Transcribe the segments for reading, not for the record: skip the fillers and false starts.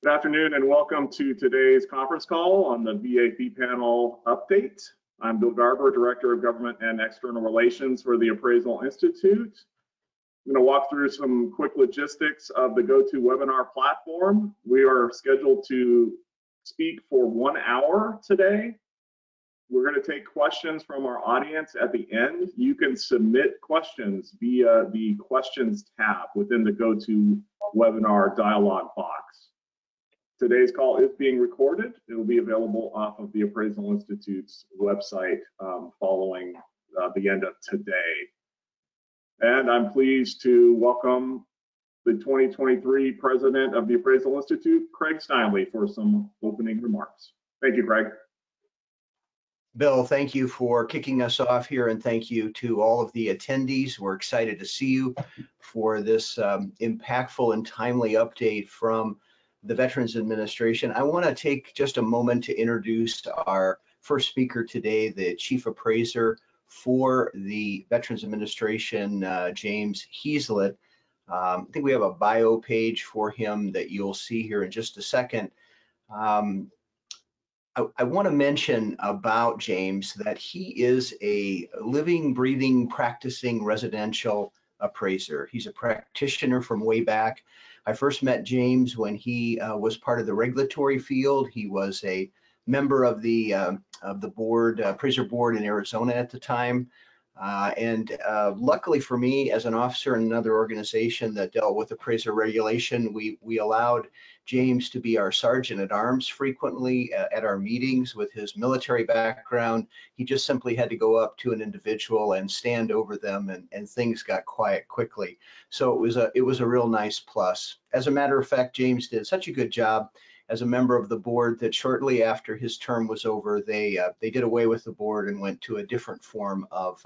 Good afternoon and welcome to today's conference call on the VA fee panel update. I'm Bill Garber, Director of Government and External Relations for the Appraisal Institute. I'm going to walk through some quick logistics of the GoToWebinar platform. We are scheduled to speak for 1 hour today. We're going to take questions from our audience at the end. You can submit questions via the questions tab within the GoToWebinar dialog box. Today's call is being recorded. It will be available off of the Appraisal Institute's website following the end of today. And I'm pleased to welcome the 2023 President of the Appraisal Institute, Craig Steinle, for some opening remarks. Thank you, Craig. Bill, thank you for kicking us off here, and thank you to all of the attendees. We're excited to see you for this impactful and timely update from the Veterans Administration. I want to take just a moment to introduce our first speaker today, the Chief Appraiser for the Veterans Administration, James Heaslet. I think we have a bio page for him that you'll see here in just a second. I want to mention about James that he is a living, breathing, practicing residential appraiser. He's a practitioner from way back. I first met James when he was part of the regulatory field. He was a member of the board, appraiser board in Arizona at the time. Luckily for me, as an officer in another organization that dealt with appraiser regulation, we allowed James to be our sergeant at arms frequently at our meetings. With his military background, he just simply had to go up to an individual and stand over them, and things got quiet quickly. So it was a real nice plus. As a matter of fact, James did such a good job as a member of the board that shortly after his term was over, they did away with the board and went to a different form of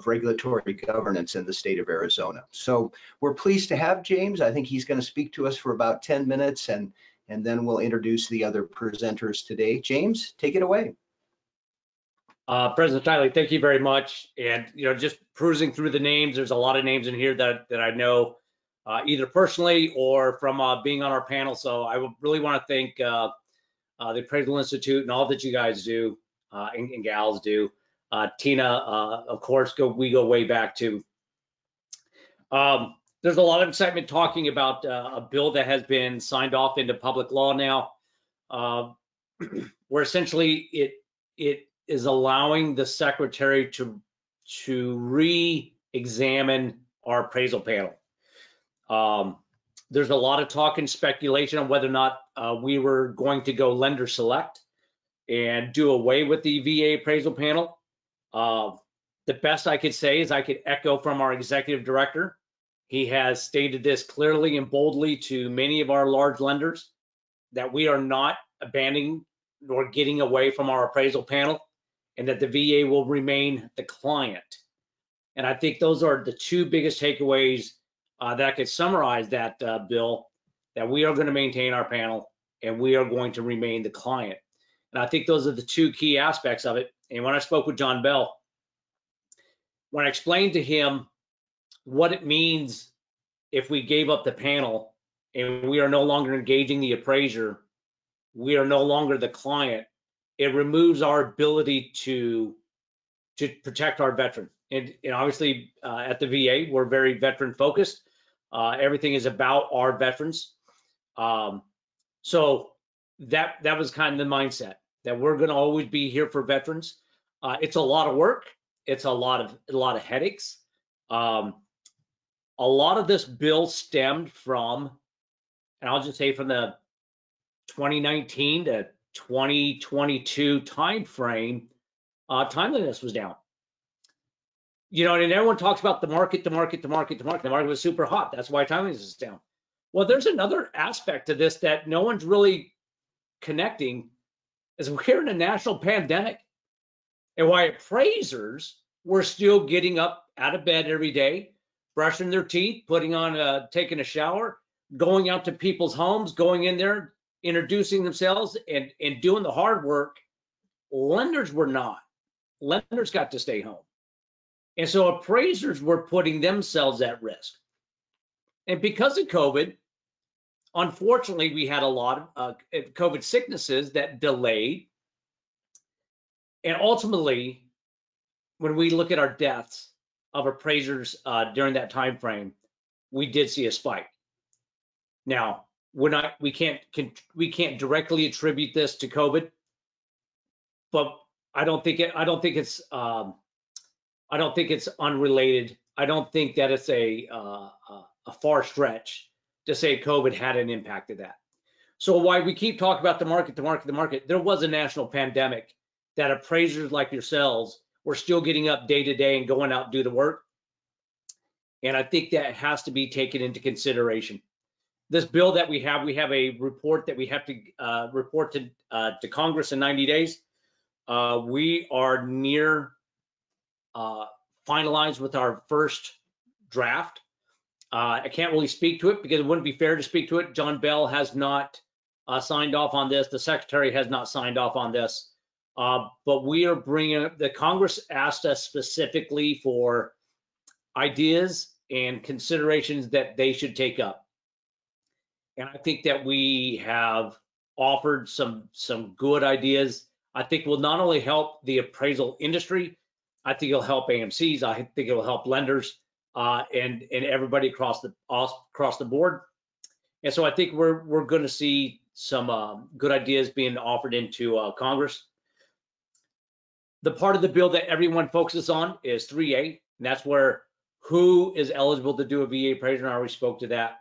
regulatory governance in the state of Arizona. So we're pleased to have James. I think he's going to speak to us for about 10 minutes, and then we'll introduce the other presenters today. James, take it away. President Steinle, thank you very much. And just perusing through the names, there's a lot of names in here that I know either personally or from being on our panel. So I really want to thank the Appraisal Institute and all that you guys do and gals do. Tina, of course, we go way back too. There's a lot of excitement talking about a bill that has been signed off into public law now, where essentially it is allowing the secretary to re-examine our appraisal panel. There's a lot of talk and speculation on whether or not we were going to go lender select and do away with the VA appraisal panel. The best I could say is I could echo from our executive director. He has stated this clearly and boldly to many of our large lenders that we are not abandoning nor getting away from our appraisal panel, and that the VA will remain the client. And I think those are the two biggest takeaways that I could summarize that bill, that we are going to maintain our panel and we are going to remain the client. And I think those are the two key aspects of it. And when I spoke with John Bell, when I explained to him what it means if we gave up the panel and we are no longer engaging the appraiser, we are no longer the client, it removes our ability to protect our veteran. And obviously at the VA, we're very veteran focused. Everything is about our veterans. So that was kind of the mindset, that we're going to always be here for veterans. It's a lot of work. It's a lot of headaches. A lot of this bill stemmed from, and I'll just say from the 2019 to 2022 time frame, timeliness was down. And everyone talks about the market. The market was super hot. That's why timeliness is down. Well, there's another aspect to this that no one's really connecting, is we're in a national pandemic, and why appraisers were still getting up out of bed every day, brushing their teeth, taking a shower, going out to people's homes, going in there, introducing themselves and doing the hard work. Lenders were not. Lenders got to stay home. And so appraisers were putting themselves at risk. And because of COVID, Unfortunately, we had a lot of COVID sicknesses that delayed. And ultimately, when we look at our deaths of appraisers during that time frame, we did see a spike. Now, we can't directly attribute this to COVID, but I don't think it's unrelated. I don't think that it's a far stretch to say COVID had an impact of that. So why we keep talking about the market, there was a national pandemic that appraisers like yourselves were still getting up day to day and going out and do the work. And I think that has to be taken into consideration. This bill that we have a report that we have to report to Congress in 90 days. We are near finalized with our first draft. I can't really speak to it because it wouldn't be fair to speak to it. John Bell has not signed off on this. The secretary has not signed off on this. But we are bringing, the Congress asked us specifically for ideas and considerations that they should take up. And I think that we have offered some good ideas. I think will not only help the appraisal industry, I think it'll help AMCs. I think it will help lenders and everybody across the board. And so I think we're going to see some good ideas being offered into Congress. The part of the bill that everyone focuses on is 3A, and that's where who is eligible to do a VA appraisal, and I already spoke to that.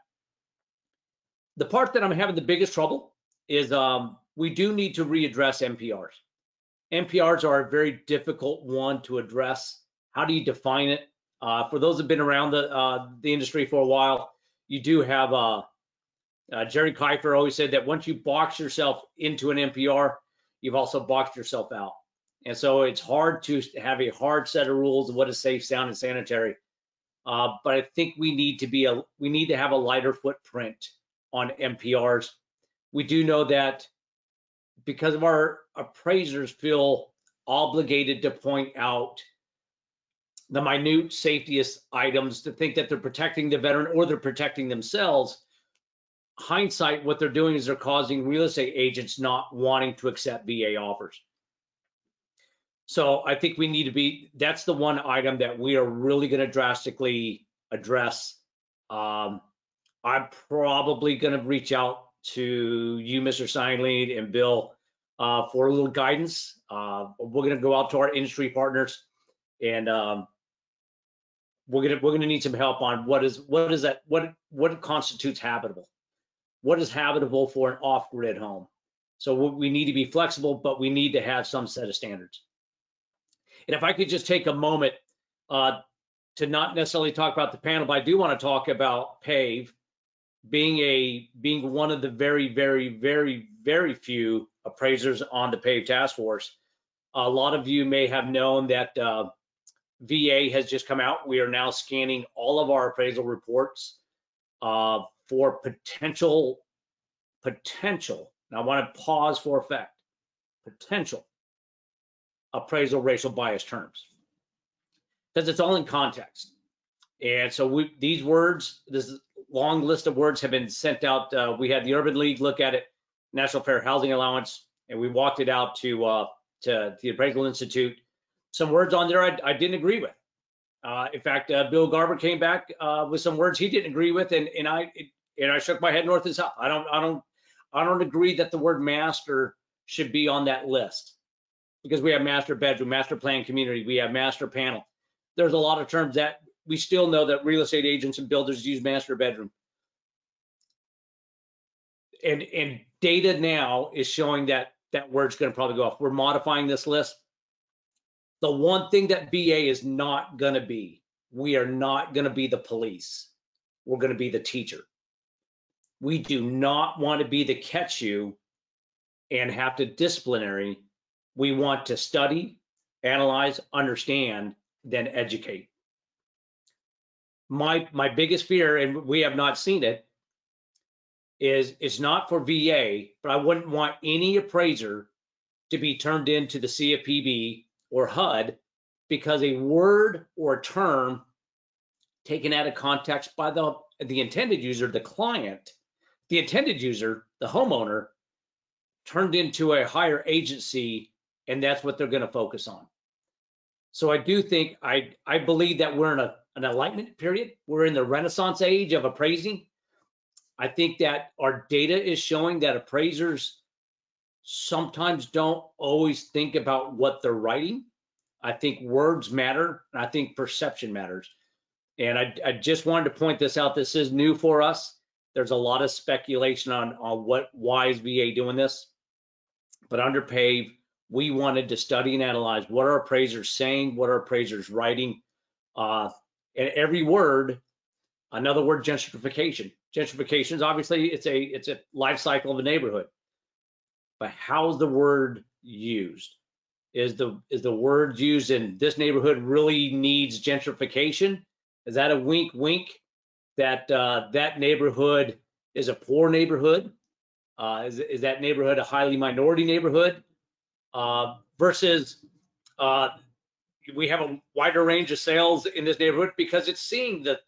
The part that I'm having the biggest trouble is we do need to readdress NPRs. NPRs are a very difficult one to address. How do you define it? For those who've been around the industry for a while, you do have Jerry Kiefer always said that once you box yourself into an NPR, you've also boxed yourself out. And so it's hard to have a hard set of rules of what is safe, sound, and sanitary. But I think we need to have a lighter footprint on NPRs. We do know that because of our appraisers feel obligated to point out the minute safety items, to think that they're protecting the veteran or they're protecting themselves. Hindsight, what they're doing is they're causing real estate agents not wanting to accept VA offers. So I think we need to be, that's the one item that we are really going to drastically address. I'm probably going to reach out to you, Mr. Steinlein and Bill, for a little guidance. We're going to go out to our industry partners, and we're going to need some help on what constitutes habitable. What is habitable for an off-grid home? So we need to be flexible, but we need to have some set of standards. And if I could just take a moment to not necessarily talk about the panel, but I do want to talk about PAVE being one of the very, very, very, very few appraisers on the PAVE task force. A lot of you may have known that VA has just come out. We are now scanning all of our appraisal reports for potential, now I want to pause for effect, potential appraisal racial bias terms, because it's all in context. And so these words, this long list of words have been sent out. We had the Urban League look at it, National Fair Housing Allowance, and we walked it out to the Appraisal Institute. Some words on there I didn't agree with. In fact, Bill Garber came back with some words he didn't agree with, and I shook my head north and south. I don't agree that the word master should be on that list, because we have master bedroom, master plan community, we have master panel. There's a lot of terms that we still know that real estate agents and builders use master bedroom. And data now is showing that that word's going to probably go off. We're modifying this list. The one thing that VA is not going to be, we are not going to be the police. We're going to be the teacher. We do not want to be the catch you and have to disciplinary. We want to study, analyze, understand, then educate. My biggest fear, and we have not seen it, is it's not for VA, but I wouldn't want any appraiser to be turned into the CFPB or HUD because a word or a term taken out of context by the intended user, the client, the intended user, the homeowner, turned into a higher agency, and that's what they're going to focus on. So I do think, I believe that we're in an enlightenment period. We're in the Renaissance age of appraising. I think that our data is showing that appraisers sometimes don't always think about what they're writing. I think words matter, and I think perception matters. And I just wanted to point this out. This is new for us. There's a lot of speculation on why is VA doing this. But under PAVE, we wanted to study and analyze what are appraisers saying, what are appraisers writing, and every word. Another word, gentrification. Gentrification is obviously it's a life cycle of a neighborhood. But how's the word used? Is the word used in this neighborhood really needs gentrification? Is that a wink, wink that that neighborhood is a poor neighborhood? Is that neighborhood a highly minority neighborhood? Versus we have a wider range of sales in this neighborhood because it's seeing the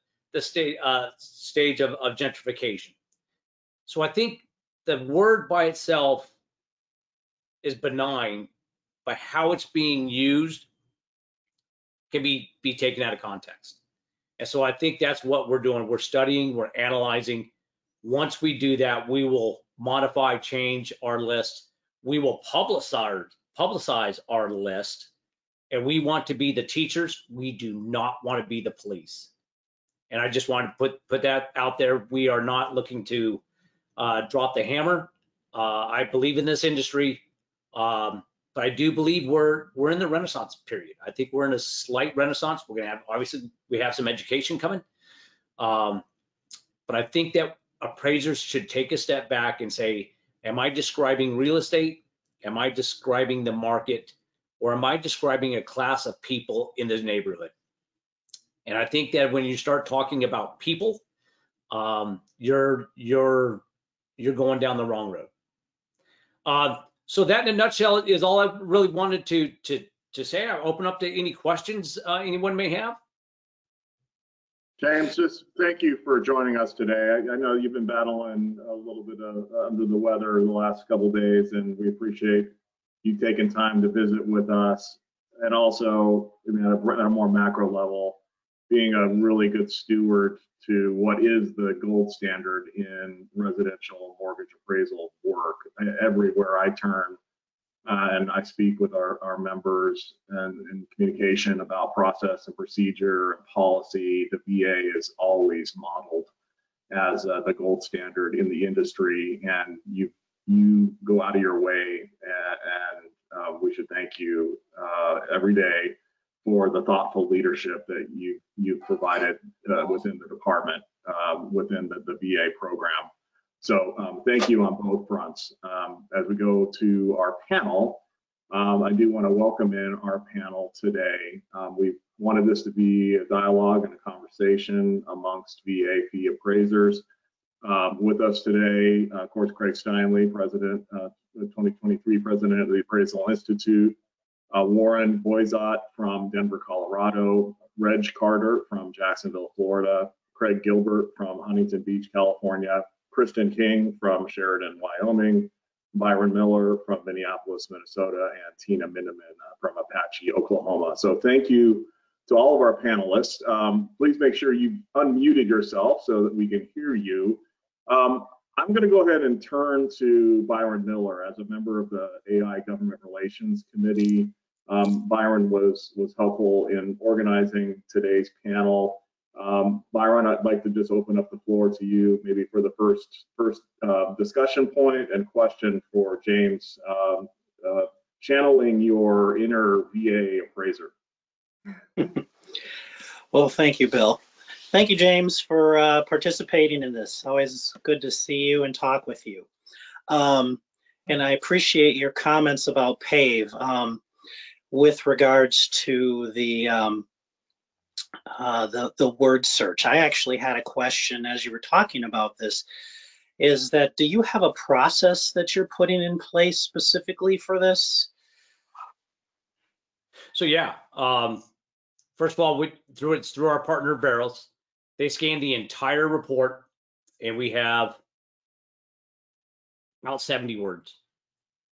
stage of gentrification. So I think the word by itself is benign, but how it's being used can be taken out of context. And so I think that's what we're doing. We're studying, we're analyzing. Once we do that, we will modify, change our list. We will publicize our list. And we want to be the teachers. We do not want to be the police. And I just want to put that out there. We are not looking to drop the hammer. I believe in this industry. But I do believe we're in the Renaissance period. I think we're in a slight Renaissance. We're going to have, obviously, we have some education coming. But I think that appraisers should take a step back and say, am I describing real estate? Am I describing the market? Or am I describing a class of people in this neighborhood? And I think that when you start talking about people, you're going down the wrong road. So that in a nutshell is all I really wanted to say. I'll open up to any questions anyone may have. James, just thank you for joining us today. I know you've been battling a little bit under the weather the last couple of days, and we appreciate you taking time to visit with us. And also, I mean, at a more macro level, being a really good steward to what is the gold standard in residential mortgage appraisal work. Everywhere I turn, and I speak with our members and in communication about process and procedure and policy, the VA is always modeled as the gold standard in the industry, and you go out of your way, and we should thank you every day for the thoughtful leadership that you've provided within the department, within the VA program. So thank you on both fronts. As we go to our panel, I do want to welcome in our panel today. We wanted this to be a dialogue and a conversation amongst VA fee appraisers. With us today, of course, Craig Steinley, President, the 2023 President of the Appraisal Institute, Warren Boyzot from Denver, Colorado, Reg Carter from Jacksonville, Florida, Craig Gilbert from Huntington Beach, California, Kristen King from Sheridan, Wyoming, Byron Miller from Minneapolis, Minnesota, and Tina Miniman from Apache, Oklahoma. So thank you to all of our panelists. Please make sure you've unmuted yourself so that we can hear you. I'm going to go ahead and turn to Byron Miller as a member of the AI Government Relations Committee. Byron was helpful in organizing today's panel. Byron, I'd like to just open up the floor to you, maybe for the first discussion point and question for James, channeling your inner VA appraiser. Well, thank you, Bill. Thank you, James, for participating in this. Always good to see you and talk with you. And I appreciate your comments about PAVE with regards to the word search. I actually had a question as you were talking about this, is that do you have a process that you're putting in place specifically for this? So yeah, first of all, through our partner Barrels, they scan the entire report, and we have about 70 words.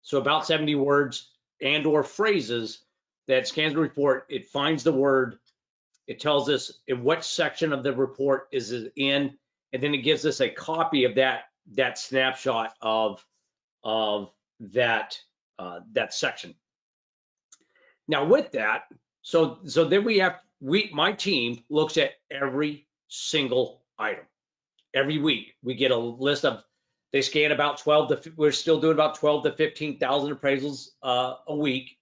So about 70 words and or phrases that scans the report. It finds the word. It tells us in what section of the report is it in, and then it gives us a copy of that snapshot of that section. Now with that, so then my team looks at every single item. Every week we get a list of, they scan about we're still doing about 12 to 15,000 appraisals a week.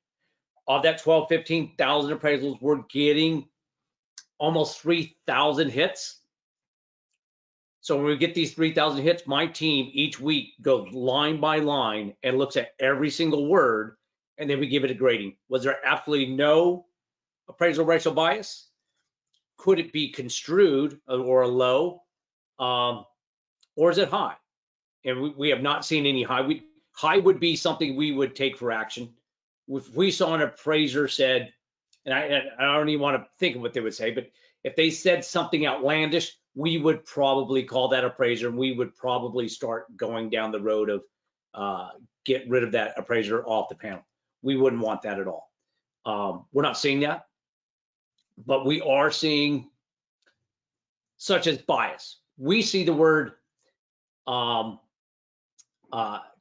Of that 12, 15,000 appraisals, we're getting almost 3,000 hits. So when we get these 3,000 hits, my team each week goes line by line and looks at every single word, and then we give it a grading. Was there absolutely no appraisal racial bias? Could it be construed or a low, or is it high? And we have not seen any high. High would be something we would take for action. If we saw an appraiser said, and I don't even want to think of what they would say, but if they said something outlandish, we would probably call that appraiser, and we would probably start going down the road of get rid of that appraiser off the panel. We wouldn't want that at all. We're not seeing that, but we are seeing such as bias. We see the word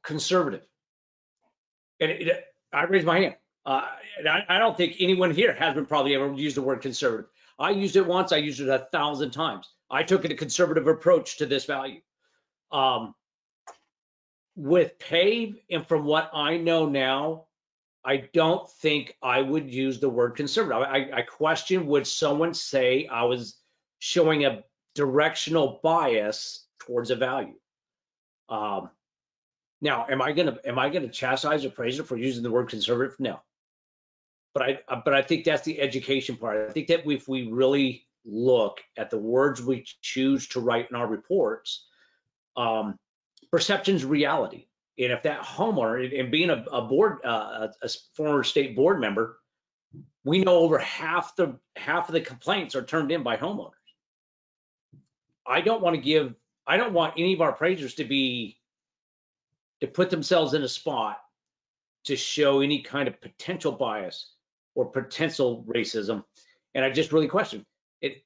conservative, and I raise my hand. And I don't think anyone here has been probably ever used the word conservative. I used it once. I used it 1,000 times. I took a conservative approach to this value. With PAVE, and from what I know now, I don't think I would use the word conservative. I question, would someone say I was showing a directional bias towards a value? Now, am I gonna chastise appraiser for using the word conservative? No. But I think that's the education part. I think that if we really look at the words we choose to write in our reports, perception's reality. And if that homeowner, and being a former state board member, we know over half of the complaints are turned in by homeowners. I don't want any of our appraisers to put themselves in a spot to show any kind of potential bias or potential racism. And I just really question it.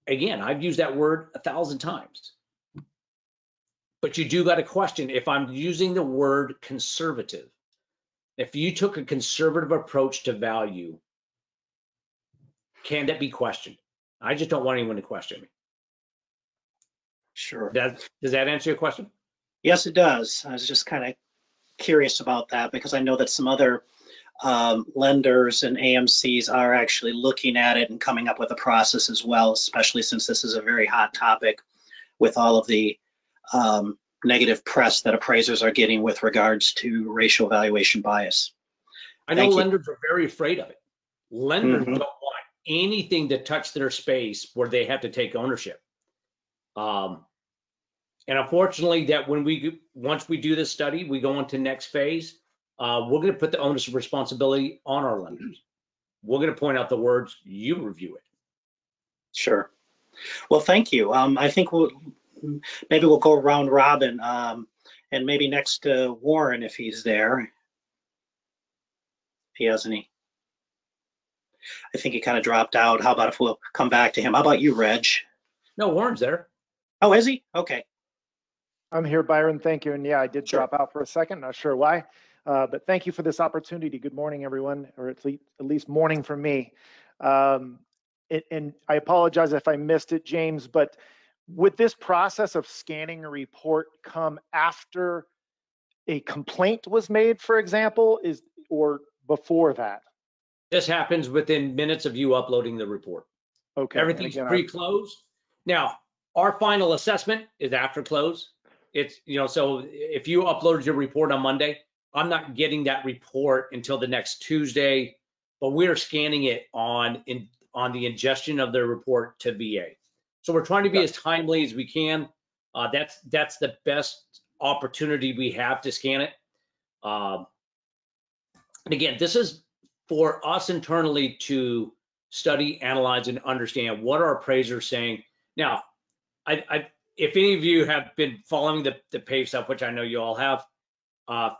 Again, I've used that word 1,000 times. But you do got to question if I'm using the word conservative. If you took a conservative approach to value, can that be questioned? I just don't want anyone to question me. Sure. Does that answer your question? Yes, it does. I was just kind of curious about that because I know that some other lenders and AMCs are actually looking at it and coming up with a process as well, especially since this is a very hot topic with all of the negative press that appraisers are getting with regards to racial valuation bias. I know lenders are very afraid of it. Lenders don't want anything to touch their space where they have to take ownership. And unfortunately, that once we do this study, we go into next phase, we're going to put the onus of responsibility on our lenders. We're going to point out the words, you review it. Sure. Well, thank you. I think maybe we'll go round robin, and maybe next to Warren if he's there. If he has any. I think he kind of dropped out. How about if we'll come back to him? How about you, Reg? No, Warren's there. Oh, is he? Okay. I'm here, Byron. Thank you. And yeah, I did drop out for a second. Not sure why, but thank you for this opportunity. Good morning, everyone, or at least morning for me. And I apologize if I missed it, James, but would this process of scanning a report come after a complaint was made, for example, or before that? This happens within minutes of you uploading the report. Okay. Everything's pre-closed. Now, our final assessment is after close. It's, so if you uploaded your report on Monday, I'm not getting that report until the next Tuesday, but we're scanning it on the ingestion of the report to VA. So we're trying to be as timely as we can. That's the best opportunity we have to scan it. And again, this is for us internally to study, analyze, and understand what our appraisers saying. Now, if any of you have been following the PAVE stuff, which I know you all have,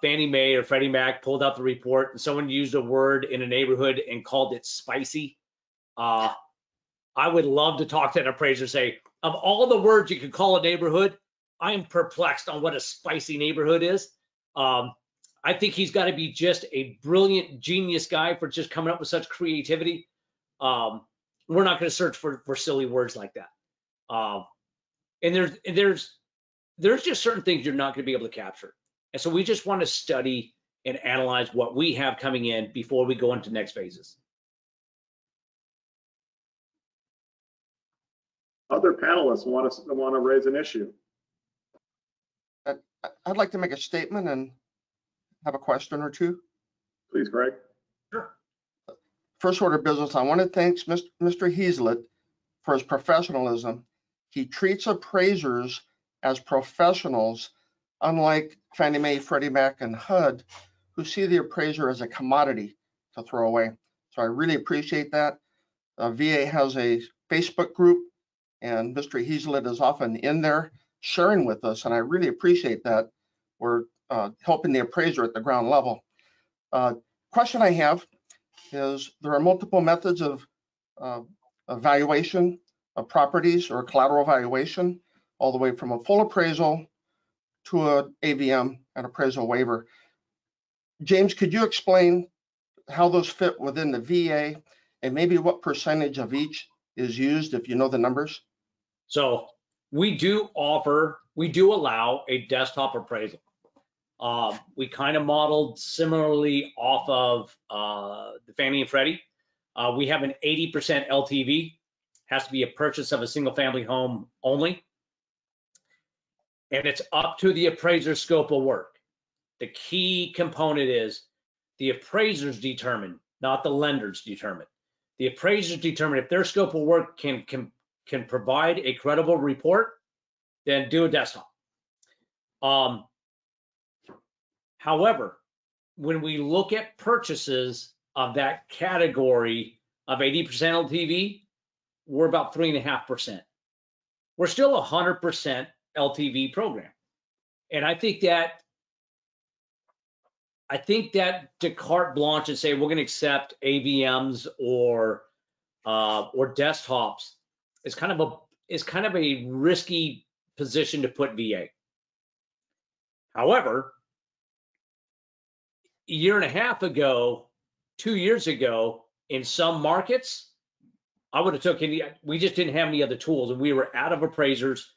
Fannie Mae or Freddie Mac pulled out the report and someone used a word in a neighborhood and called it spicy, I would love to talk to an appraiser and say, of all the words you could call a neighborhood, I am perplexed on what a spicy neighborhood is. I think he's got to be just a brilliant genius guy for just coming up with such creativity. We're not going to search for silly words like that. And there's just certain things you're not going to be able to capture. And so we just want to study and analyze what we have coming in before we go into next phases. Other panelists want to raise an issue. I'd like to make a statement and have a question or two. Please, Greg. Sure. First order of business, I want to thank Mr. Heaslet for his professionalism. He treats appraisers as professionals, unlike Fannie Mae, Freddie Mac, and HUD, who see the appraiser as a commodity to throw away. So I really appreciate that. VA has a Facebook group, and Mr. Heaslet is often in there sharing with us, and I really appreciate that. We're helping the appraiser at the ground level. Question I have is, there are multiple methods of evaluation of properties or collateral valuation, all the way from a full appraisal to an AVM, an appraisal waiver. James, could you explain how those fit within the VA and maybe what percentage of each is used, if you know the numbers? So we do allow a desktop appraisal. We kind of modeled similarly off of the Fannie and Freddie. We have an 80% LTV, has to be a purchase of a single family home only. And it's up to the appraiser's scope of work. The key component is the appraisers determine, not the lenders determine. The appraisers determine if their scope of work can provide a credible report, then do a desktop. However, when we look at purchases of that category of 80% LTV, we're about 3.5%. We're still a 100% LTV program. And I think that to carte blanche and say we're going to accept AVMs or desktops is kind of a risky position to put VA. However, a year and a half ago, 2 years ago, in some markets, I would have took we just didn't have any other tools, and we were out of appraisers,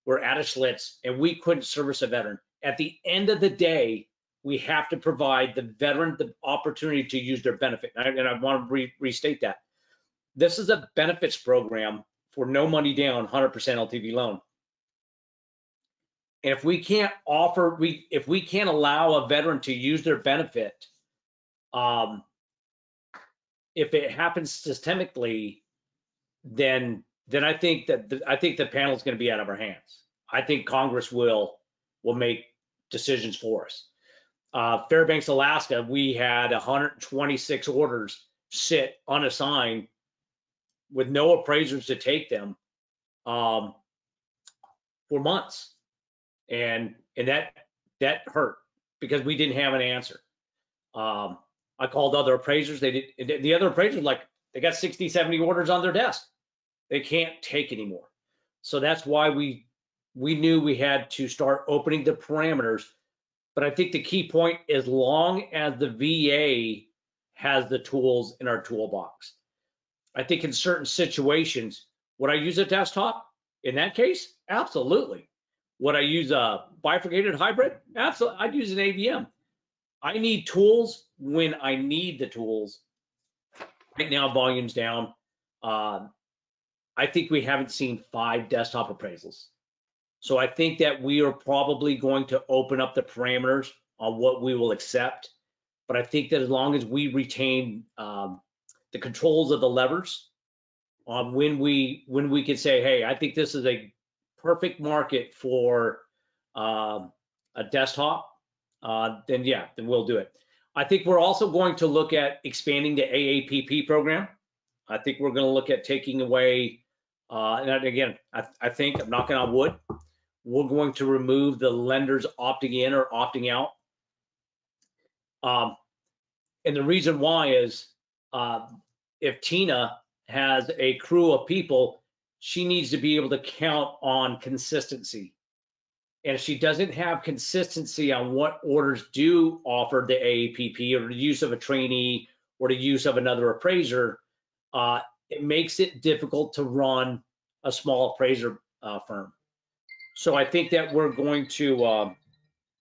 we're out of Schlitz, and we couldn't service a veteran. At the end of the day, we have to provide the veteran the opportunity to use their benefit. And I want to restate that. This is a benefits program for no money down, 100% LTV loan. And if we can't allow a veteran to use their benefit, if it happens systemically, then I think the panel is going to be out of our hands. I think Congress will make decisions for us. Fairbanks, Alaska, we had 126 orders sit unassigned with no appraisers to take them for months, and that hurt because we didn't have an answer. I called other appraisers. The other appraisers, like, they got 60, 70 orders on their desk. They can't take anymore. So that's why we knew we had to start opening the parameters. But I think the key point, as long as the VA has the tools in our toolbox, I think in certain situations, would I use a desktop? In that case, absolutely. Would I use a bifurcated hybrid? Absolutely. I'd use an AVM. I need tools when I need the tools. Right now, volume's down. I think we haven't seen 5 desktop appraisals. So I think that we are probably going to open up the parameters on what we will accept. But I think that as long as we retain the controls of the levers on when we can say, hey, I think this is a perfect market for a desktop, then we'll do it. I think we're also going to look at expanding the AAPP program. I think we're going to look at taking away, and again, I think, I'm knocking on wood, we're going to remove the lenders opting in or opting out And the reason why is if Tina has a crew of people, she needs to be able to count on consistency. And if she doesn't have consistency on what orders do offer the AAPP or the use of a trainee or the use of another appraiser, it makes it difficult to run a small appraiser firm. So I think that we're going to,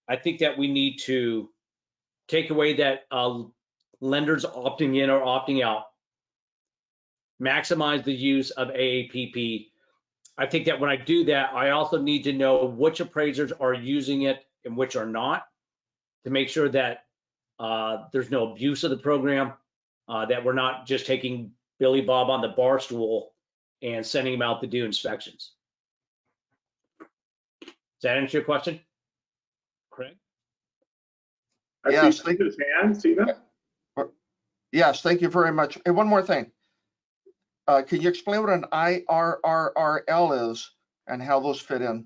I think that we need to take away that lenders opting in or opting out, maximize the use of AAPP. I think that when I do that, I also need to know which appraisers are using it and which are not, to make sure that there's no abuse of the program, that we're not just taking Billy Bob on the bar stool and sending him out to do inspections. Does that answer your question, Craig? I Yes, see his hand, Tina. Yes, thank you very much. And one more thing. Can you explain what an IRRRL is and how those fit in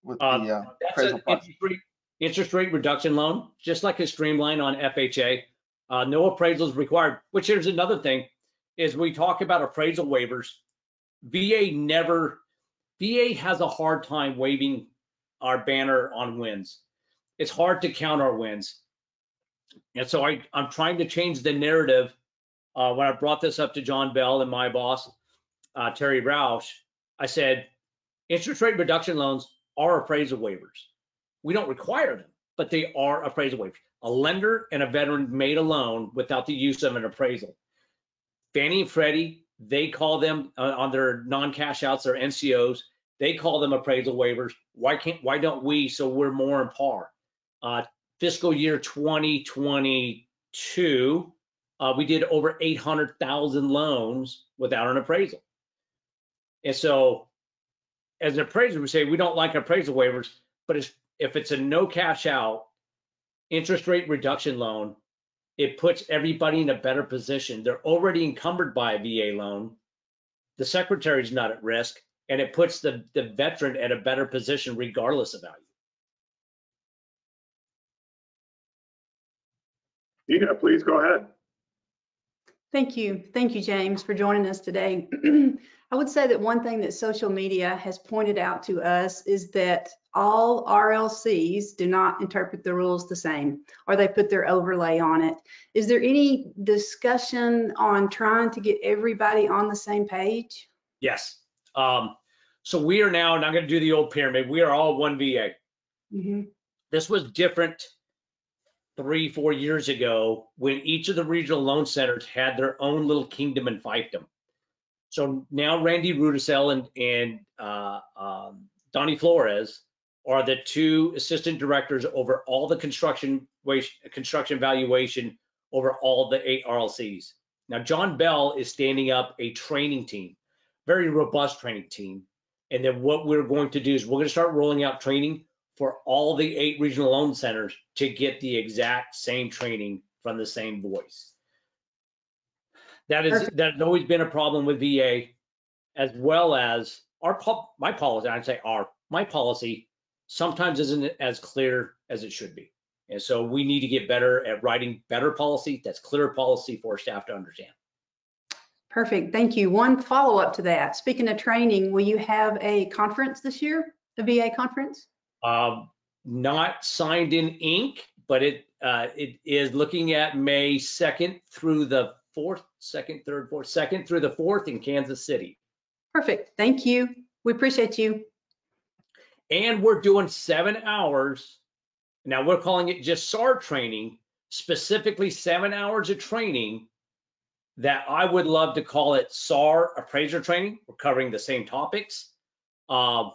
with the That's appraisal an process? interest rate reduction loan, just like a streamline on FHA. No appraisals required, which here's another thing, is we talk about appraisal waivers. VA has a hard time waiving our banner on wins. It's hard to count our wins. And so I'm trying to change the narrative. When I brought this up to John Bell and my boss, Terry Roush, I said, interest rate reduction loans are appraisal waivers. We don't require them, but they are appraisal waivers. A lender and a veteran made a loan without the use of an appraisal. Fannie and Freddie, they call them on their non-cash outs, their NCOs, they call them appraisal waivers. Why don't we? So we're more in par. Fiscal year 2022, we did over 800,000 loans without an appraisal. And so as an appraiser, we say we don't like appraisal waivers, but if it's a no cash out interest rate reduction loan, it puts everybody in a better position. They're already encumbered by a VA loan. The secretary's not at risk, and it puts the veteran at a better position regardless of value. Tina, please go ahead. Thank you, James, for joining us today. I would say that one thing that social media has pointed out to us is that all RLCs do not interpret the rules the same, or they put their overlay on it. Is there any discussion on trying to get everybody on the same page? Yes. So we are now not going to do the old pyramid. We are all one VA. Mm-hmm. This was different 3-4 years ago when each of the regional loan centers had their own little kingdom and fiefdom. So now Randy Rudisell and Donnie Flores are the two assistant directors over all the construction valuation over all the 8 RLCs. Now John Bell is standing up a training team, very robust training team. And then what we're going to do is we're going to start rolling out training for all the 8 regional loan centers to get the exact same training from the same voice. That has always been a problem with VA, as well as my policy sometimes isn't as clear as it should be. And so we need to get better at writing better policy that's clear policy for staff to understand. Perfect, thank you. One follow-up to that. Speaking of training, will you have a conference this year, a VA conference? Not signed in ink, but it is looking at May 2nd through the 4th, 2nd, 3rd, 4th, 2nd through the 4th in Kansas City. Perfect, thank you. We appreciate you. And we're doing 7 hours. Now we're calling it just SAR training, specifically 7 hours of training that I would love to call it SAR appraiser training. We're covering the same topics. I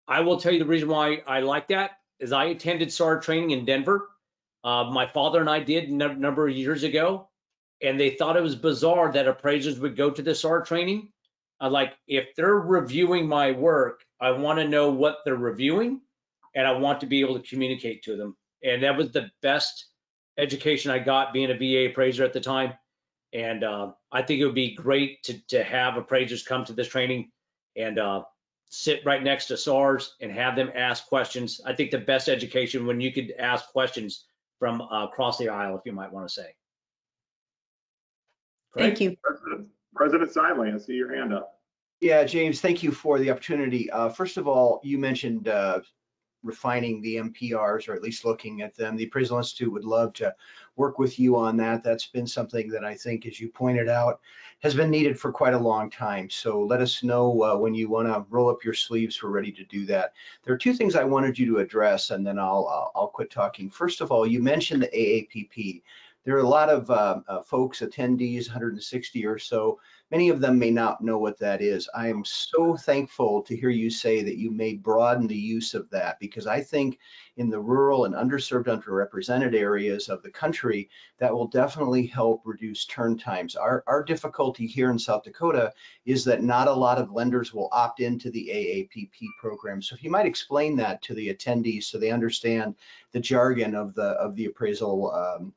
will tell you the reason why I like that is I attended SAR training in Denver. My father and I did a number of years ago, and they thought it was bizarre that appraisers would go to the SAR training. If they're reviewing my work, I want to know what they're reviewing, and I want to be able to communicate to them. And that was the best education I got being a VA appraiser at the time. And I think it would be great to have appraisers come to this training and sit right next to SARs and have them ask questions. I think the best education when you could ask questions from across the aisle, if you might want to say. Thank you. President Sidley, I see your hand up. Yeah, James, thank you for the opportunity. First of all, you mentioned refining the MPRs, or at least looking at them. The Appraisal Institute would love to work with you on that. That's been something that I think, as you pointed out, has been needed for quite a long time. So let us know when you want to roll up your sleeves. We're ready to do that. There are two things I wanted you to address, and then I'll quit talking. First of all, you mentioned the AAPP. There are a lot of folks, attendees, 160 or so. Many of them may not know what that is. I am so thankful to hear you say that you may broaden the use of that, because I think in the rural and underserved, underrepresented areas of the country, that will definitely help reduce turn times. Our difficulty here in South Dakota is that not a lot of lenders will opt into the AAPP program. So if you might explain that to the attendees so they understand the jargon of the appraisal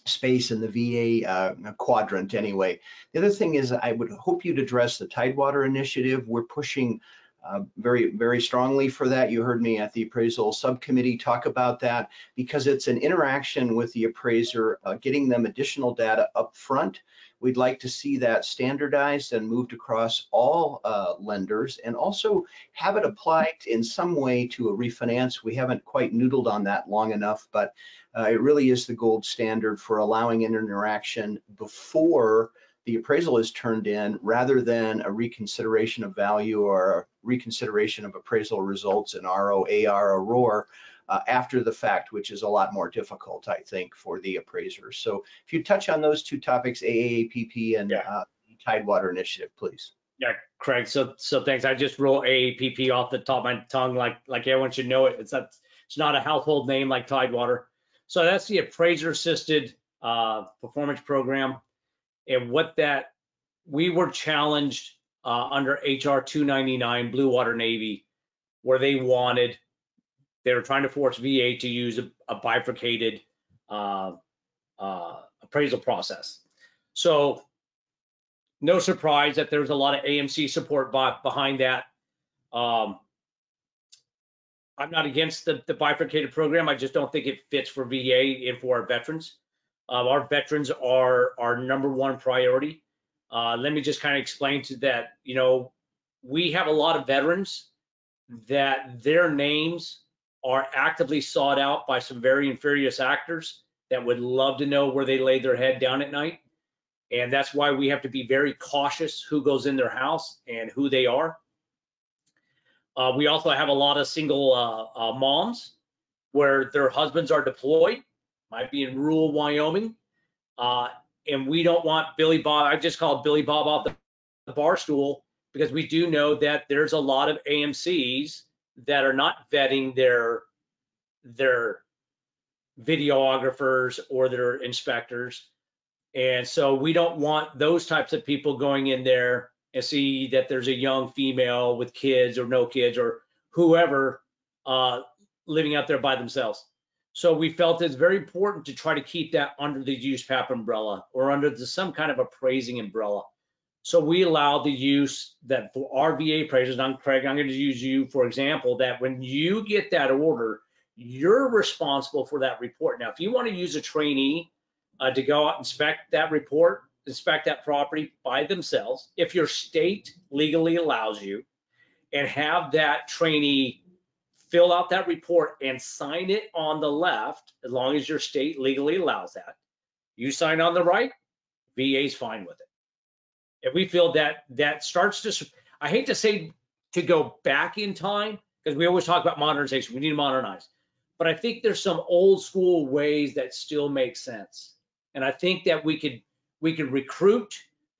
space in the VA quadrant anyway. The other thing is, I would hope you'd address the Tidewater initiative. We're pushing very, very strongly for that. You heard me at the appraisal subcommittee talk about that, because it's an interaction with the appraiser, getting them additional data up front. We'd like to see that standardized and moved across all lenders, and also have it applied in some way to a refinance. We haven't quite noodled on that long enough, but it really is the gold standard for allowing an interaction before the appraisal is turned in, rather than a reconsideration of value or a reconsideration of appraisal results in RO, AR, or ROR after the fact, which is a lot more difficult, I think, for the appraiser. So if you touch on those two topics, AAPP and Tidewater initiative, please. Yeah, Craig. So thanks. I just roll AAPP off the top of my tongue, like everyone should know it. It's not a household name like Tidewater. So that's the appraiser assisted performance program. And we were challenged under HR 299, Blue Water Navy, where they were trying to force VA to use a bifurcated appraisal process. So no surprise that there's a lot of AMC support behind that. I'm not against the bifurcated program. I just don't think it fits for VA and for our veterans. Our veterans are our number one priority. Let me just kind of explain to that, we have a lot of veterans that their names are actively sought out by some very nefarious actors that would love to know where they lay their head down at night. And that's why we have to be very cautious who goes in their house and who they are. We also have a lot of single moms where their husbands are deployed, might be in rural Wyoming, and we don't want Billy Bob. I just call Billy Bob off the bar stool, because we do know that there's a lot of AMCs that are not vetting their videographers or their inspectors, and so we don't want those types of people going in there and see that there's a young female with kids or no kids or whoever living out there by themselves. So we felt it's very important to try to keep that under the USPAP umbrella or under some kind of appraising umbrella. So we allow the use that for our VA appraisers, and Craig, I'm going to use you for example, that when you get that order, you're responsible for that report. Now, if you want to use a trainee to go out and inspect that report, inspect that property by themselves, if your state legally allows you, and have that trainee fill out that report and sign it on the left, as long as your state legally allows that. You sign on the right, VA's fine with it. If we feel that starts to, I hate to say to go back in time, because we always talk about modernization, we need to modernize. But I think there's some old school ways that still make sense. And I think that we could recruit,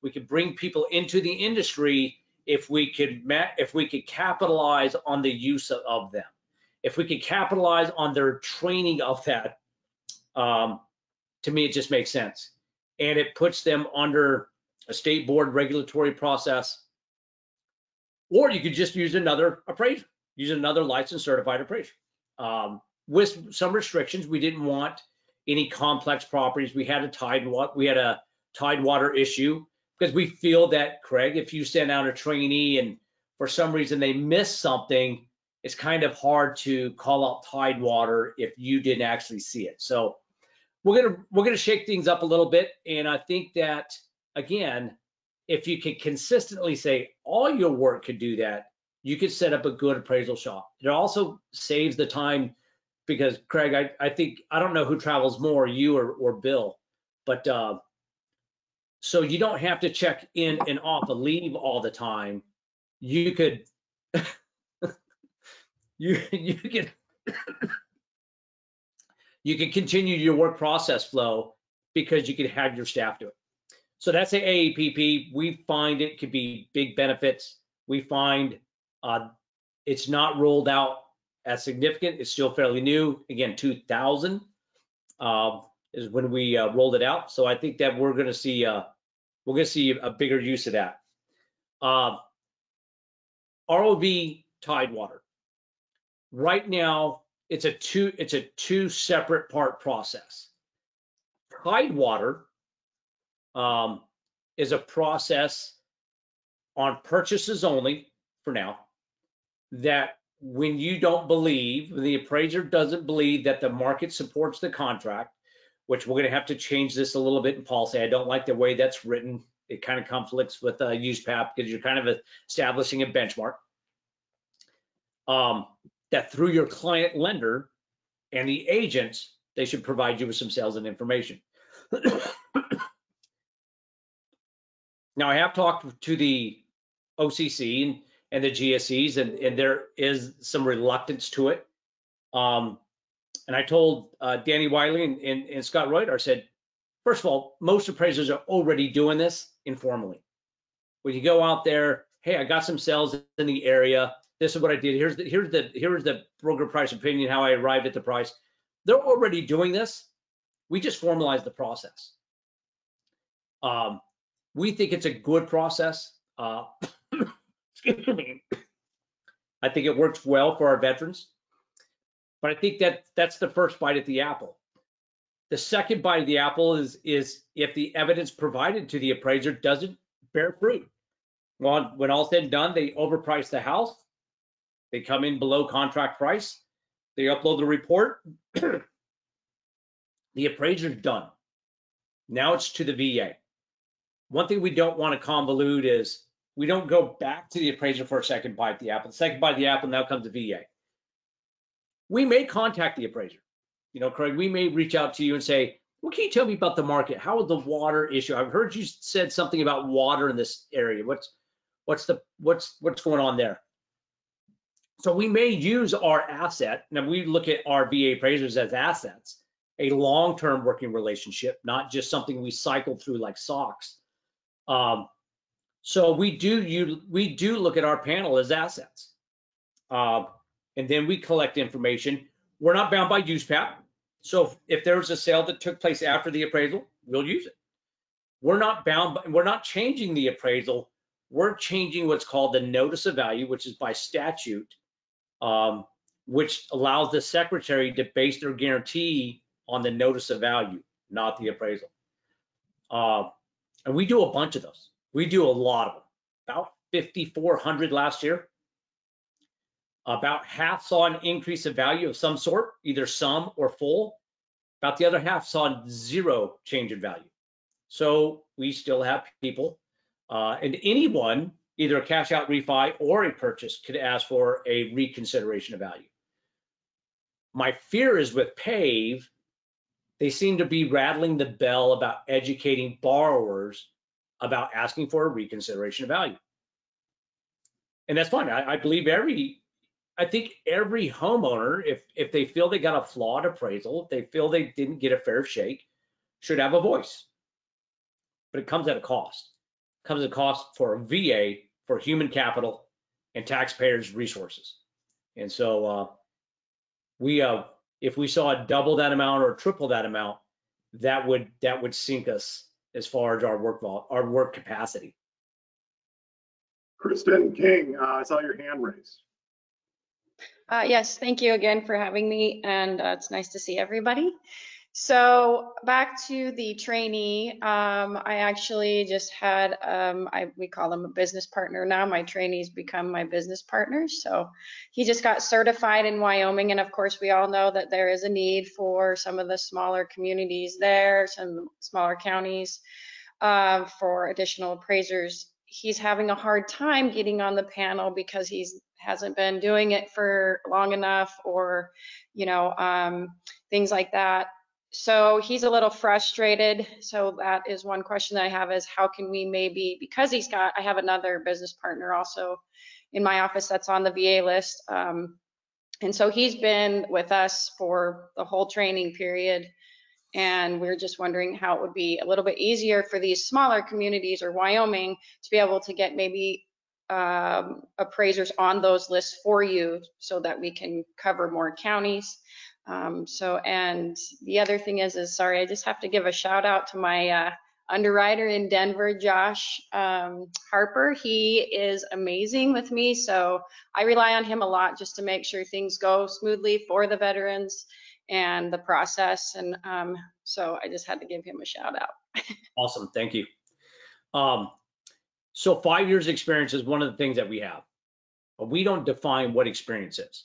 we could bring people into the industry if we could capitalize on the use of them. If we could capitalize on their training of that, to me, it just makes sense. And it puts them under a state board regulatory process. Or you could just use another appraiser, use another licensed certified appraiser. With some restrictions, we didn't want any complex properties. We had a Tidewater issue, because we feel that, Craig, if you send out a trainee and for some reason they miss something, it's kind of hard to call out Tidewater if you didn't actually see it. So we're gonna shake things up a little bit, and I think that again, if you can consistently say all your work could do that, you could set up a good appraisal shop. It also saves the time because Craig, I think I don't know who travels more, you or Bill, but so you don't have to check in and off a leave all the time. You could you can you can continue your work process flow because you can have your staff do it. So that's the AAPP. We find it could be big benefits. We find it's not rolled out as significant. It's still fairly new. Again, 2000 is when we rolled it out. So I think that we're going to see a bigger use of that. ROV Tidewater. Right now, it's a two separate part process. Tidewater is a process on purchases only for now, that when you don't believe, the appraiser doesn't believe that the market supports the contract, which we're going to have to change this a little bit in policy. I don't like the way that's written. It kind of conflicts with USPAP because you're kind of establishing a benchmark. That through your client lender and the agents, they should provide you with some sales and information. Now, I have talked to the OCC and the GSEs, and there is some reluctance to it. And I told Danny Wiley and Scott Reuter, I said, first of all, most appraisers are already doing this informally. When you go out there, hey, I got some sales in the area. This is what I did. Here's the broker price opinion, how I arrived at the price. They're already doing this. We just formalized the process. We think it's a good process. Excuse me. I think it works well for our veterans. But I think that's the first bite at the apple. The second bite of the apple is if the evidence provided to the appraiser doesn't bear fruit. Well, when all said and done, they overprice the house. They come in below contract price. They upload the report. The appraiser's done. Now it's to the VA. One thing we don't want to convolute is we don't go back to the appraiser for a second bite of the apple. The second bite of the apple now comes to VA. We may contact the appraiser. You know, Craig, we may reach out to you and say, what can you tell me about the market? How is the water issue? I've heard you said something about water in this area. What's going on there? So we may use our asset. Now we look at our VA appraisers as assets, a long-term working relationship, not just something we cycle through like socks. So we do look at our panel as assets. And then we collect information. We're not bound by USPAP. So if there's a sale that took place after the appraisal, we'll use it. We're not bound, we're not changing the appraisal. We're changing what's called the notice of value, which is by statute, which allows the secretary to base their guarantee on the notice of value, not the appraisal. And we do a bunch of those. We do a lot of them, about 5,400 last year. About half saw an increase of value of some sort, either some or full. About the other half saw zero change in value. So we still have people, and anyone, either a cash out refi or a purchase, could ask for a reconsideration of value. My fear is with PAVE, they seem to be rattling the bell about educating borrowers about asking for a reconsideration of value. And that's fine. I believe I think every homeowner, if they feel they got a flawed appraisal, if they feel they didn't get a fair shake, should have a voice. But it comes at a cost. It comes at a cost for a VA, for human capital, and taxpayers' resources. And so if we saw double that amount or triple that amount, that would sink us as far as our work capacity. Kristen King, I saw your hand raised. Yes, thank you again for having me, and it's nice to see everybody. So back to the trainee, I actually just had, we call them a business partner now. My trainees become my business partners. So he just got certified in Wyoming. And of course, we all know that there is a need for some of the smaller communities there, some smaller counties, for additional appraisers. He's having a hard time getting on the panel because hasn't been doing it for long enough, or, things like that. So he's a little frustrated. So that is one question that I have, is how can we maybe, because I have another business partner also in my office that's on the VA list. And so he's been with us for the whole training period. And we're just wondering how it would be a little bit easier for these smaller communities or Wyoming to be able to get maybe appraisers on those lists for you, so that we can cover more counties. And the other thing is sorry, I just have to give a shout out to my underwriter in Denver, Josh Harper. He is amazing with me, so I rely on him a lot just to make sure things go smoothly for the veterans and the process. And so I just had to give him a shout out. Awesome, thank you. So 5 years experience is one of the things that we have, but we don't define what experience is.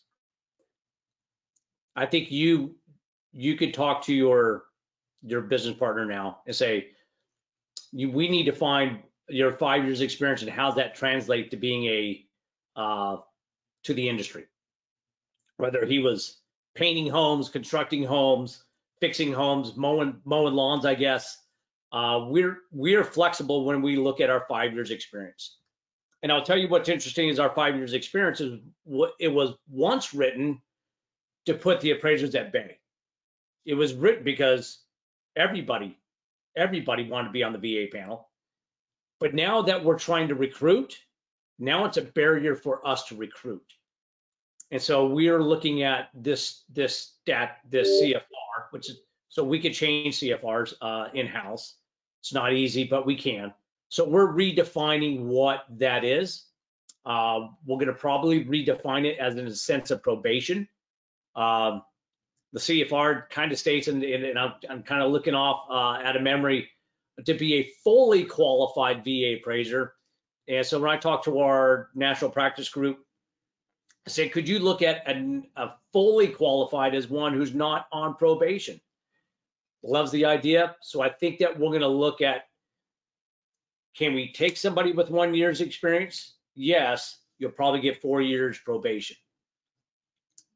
I think you could talk to your business partner now and say, we need to find your 5 years experience and how does that translate to being to the industry. Whether he was painting homes, constructing homes, fixing homes, mowing lawns, I guess. We're flexible when we look at our 5 years experience. And I'll tell you what's interesting is our 5 years experience is what it was once written to put the appraisers at bay. It was written because everybody wanted to be on the VA panel. But now that we're trying to recruit, now it's a barrier for us to recruit. And so we are looking at this CFR, which is, so we could change CFRs in-house. It's not easy, but we can. So we're redefining what that is. We're going to probably redefine it as in a sense of probation. The CFR kind of states, and I'm kind of looking off out of memory, to be a fully qualified VA appraiser. And so when I talked to our national practice group, I said, could you look at a fully qualified as one who's not on probation? Loves the idea. So I think that we're going to look at, can we take somebody with 1 year's experience? Yes, you'll probably get 4 years probation.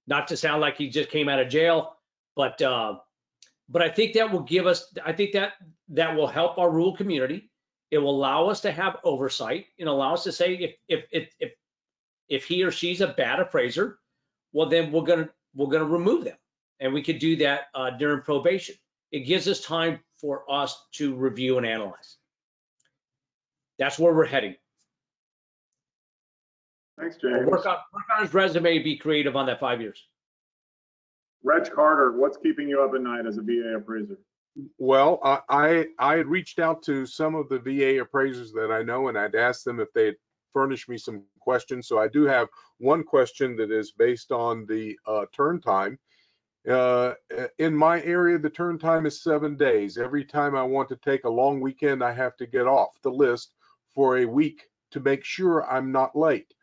Not to sound like he just came out of jail, but I think that will give us, I think that will help our rural community. It will allow us to have oversight and allow us to say if he or she's a bad appraiser, well then we're gonna remove them, and we could do that during probation. It gives us time for us to review and analyze. That's where we're heading. Thanks, James. Work on his resume, be creative on that 5 years. Reg Carter, what's keeping you up at night as a VA appraiser? Well, I had reached out to some of the VA appraisers that I know, and I'd asked them if they'd furnish me some questions. So I do have one question that is based on the turn time. In my area, the turn time is 7 days. Every time I want to take a long weekend, I have to get off the list for a week to make sure I'm not late.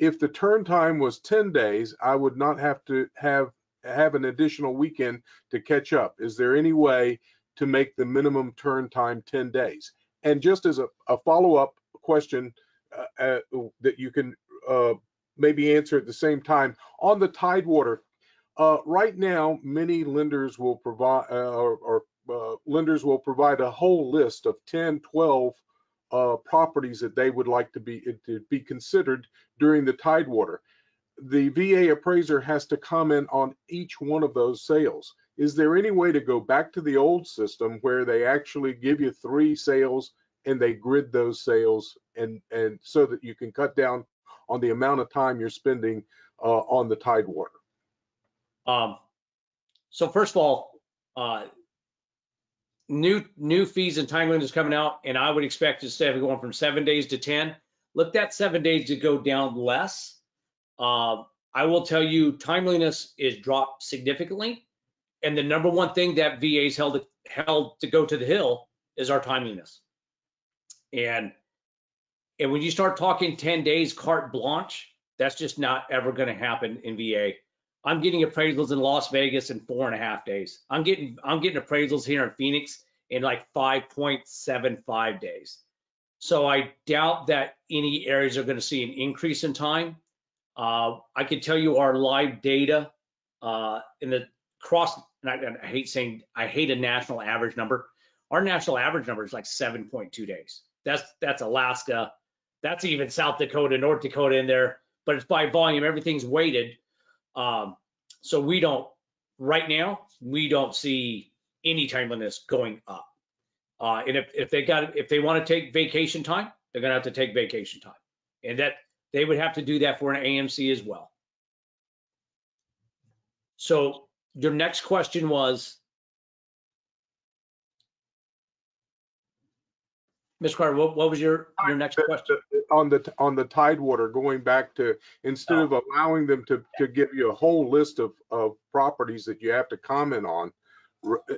If the turn time was 10 days, I would not have to have an additional weekend to catch up. Is there any way to make the minimum turn time 10 days? And just as a follow-up question that you can maybe answer at the same time, on the Tidewater, right now, many lenders will provide lenders will provide a whole list of 10, 12 properties that they would like to be considered during the Tidewater. The VA appraiser has to comment on each one of those sales. Is there any way to go back to the old system where they actually give you 3 sales and they grid those sales, and so that you can cut down on the amount of time you're spending on the Tidewater? So first of all, new fees and time limit is coming out, and I would expect, instead of going from 7 days to 10, look that 7 days to go down less. I will tell you, timeliness is dropped significantly. And the number one thing that VA's held to go to the hill is our timeliness. And when you start talking 10 days carte blanche, that's just not ever going to happen in VA. I'm getting appraisals in Las Vegas in 4.5 days. I'm getting appraisals here in Phoenix in like 5.75 days. So I doubt that any areas are going to see an increase in time. I can tell you our live data in the cross, and I hate a national average number. Our national average number is like 7.2 days. That's Alaska. That's even South Dakota, North Dakota in there, but it's by volume. Everything's weighted. So right now, we don't see any timeliness going up. And if they want to take vacation time, they're going to have to take vacation time, and that they would have to do that for an AMC as well. So your next question was, Ms. Carter, what was your next question? On the Tidewater, going back to, instead of allowing them to give you a whole list of properties that you have to comment on,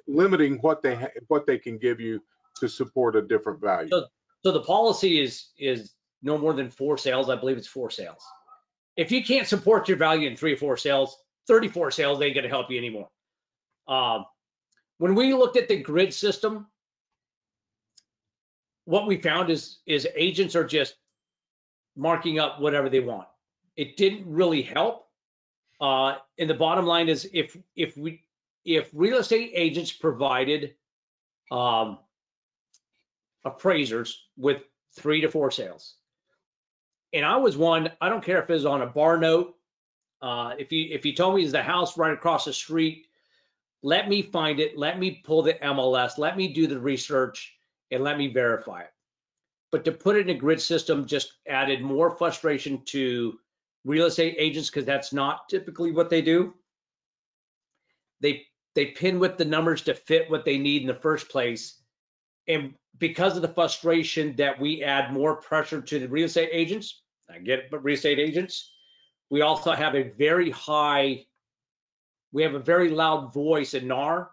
limiting what they can give you to support a different value. So the policy is no more than 4 sales. I believe it's 4 sales. If you can't support your value in 3 or 4 sales, 34 sales ain't going to help you anymore. When we looked at the grid system, what we found is agents are just marking up whatever they want. It didn't really help. And the bottom line is, if real estate agents provided appraisers with 3 to 4 sales, and I was one, I don't care if it was on a bar note. If you told me it's the house right across the street, let me find it, let me pull the MLS, let me do the research, and let me verify it. But to put it in a grid system just added more frustration to real estate agents, because that's not typically what they do. They pin with the numbers to fit what they need in the first place. And because of the frustration that we add more pressure to the real estate agents, I get it, but real estate agents, we also have a very loud voice in NAR.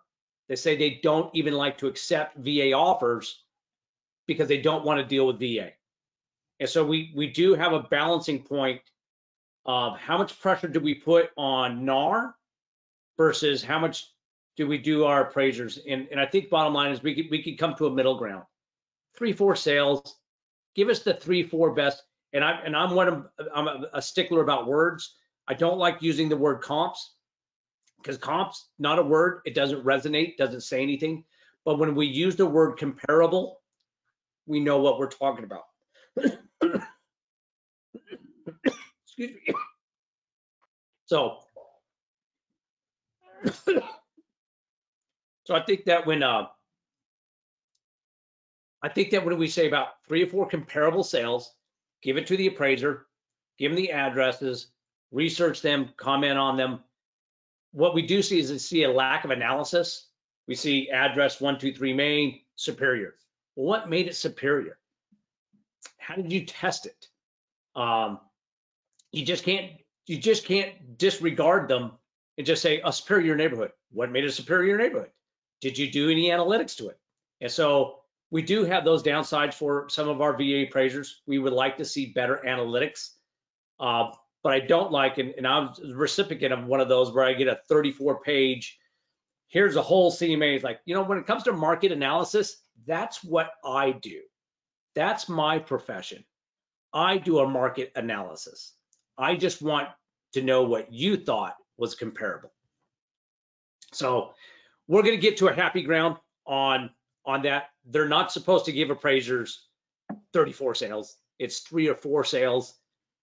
They say they don't even like to accept VA offers because they don't want to deal with VA. And so we do have a balancing point of how much pressure do we put on NAR versus how much do we do our appraisers. And I think bottom line is we could come to a middle ground. 3-4 sales, give us the 3-4 best. And I'm a stickler about words. I don't like using the word comps, because comps, not a word, it doesn't resonate, doesn't say anything. But when we use the word comparable, we know what we're talking about. Excuse me. So I think that when we say about 3 or 4 comparable sales, give it to the appraiser, give them the addresses, research them, comment on them. What we do see is a lack of analysis. We see address 123 Main, Superior. Well, what made it superior? How did you test it? You just can't disregard them and just say a superior neighborhood. What made it a superior neighborhood? Did you do any analytics to it? And so we do have those downsides for some of our VA appraisers. We would like to see better analytics, but I don't like, and I'm the recipient of one of those where I get a 34-page, here's a whole CMA. It's like, when it comes to market analysis, that's what I do. That's my profession. I do a market analysis. I just want to know what you thought was comparable. So we're going to get to a happy ground on that. They're not supposed to give appraisers 34 sales. It's 3 or 4 sales.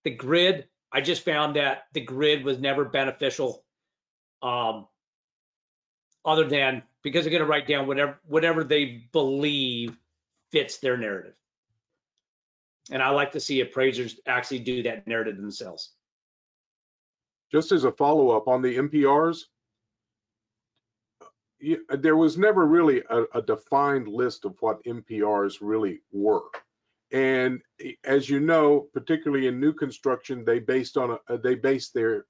The grid, I just found that the grid was never beneficial, other than because they're going to write down whatever they believe fits their narrative. And I like to see appraisers actually do that narrative themselves. Just as a follow-up on the MPRs, there was never really a defined list of what MPRs really were. And as you know, particularly in new construction, they base their